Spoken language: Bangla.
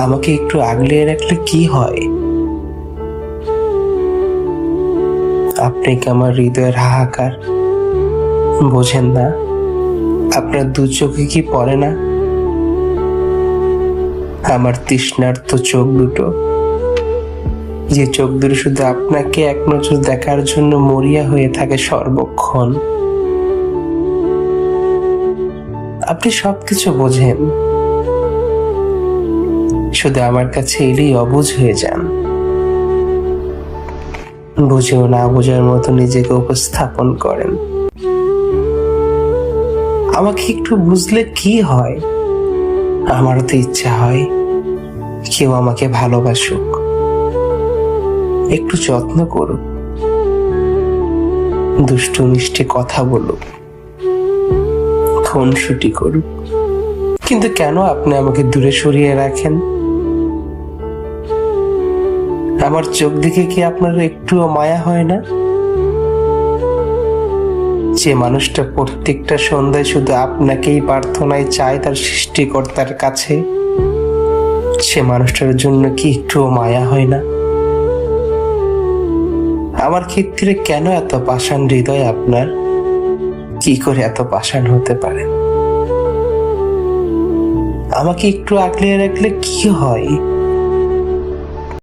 আমাকে একটু আগলিয়ে রাখলে কি হয়? আপনি কি আমার হৃদয়ের হাহাকার বোঝেন না? আপনার দু চোখে কি পড়ে না আমার তৃষ্ণার্ত চোখ দুটো, যে চোখ দুটো শুধু আপনাকে এক নজর দেখার জন্য মরিয়া হয়ে থাকে সর্বক্ষণ? আপনি সবকিছু বোঝেন, শুধু আমার কাছে এলেই অবুঝ হয়ে যান। বুঝেও না বোঝার মতো নিজেকে উপস্থাপন করেন। আমাকে একটু বুঝলে কি হয়? আমারও তো ইচ্ছা হয় কেউ আমাকে ভালোবাসুক, একটু যত্ন করুক, দুষ্টু মিষ্টি কথা বলুক, খুনসুটি করুক। কিন্তু কেন আপনি আমাকে দূরে সরিয়ে রাখেন? আমার চোখ দেখে কি আপনার একটুও মায়া হয় না? যে মানুষটা প্রত্যেকটা সন্ধ্যায় শুধু আপনাকেই প্রার্থনায় চায় তার সৃষ্টিকর্তার কাছে, সে মানুষটার জন্য কি একটুও মায়া হয় না? আমার ক্ষেত্রে কেন এত পাষাণ হৃদয় আপনার? কি করে এত পাষাণ হতে পারে? আমাকে একটু আগলিয়ে রাখলে কি হয়?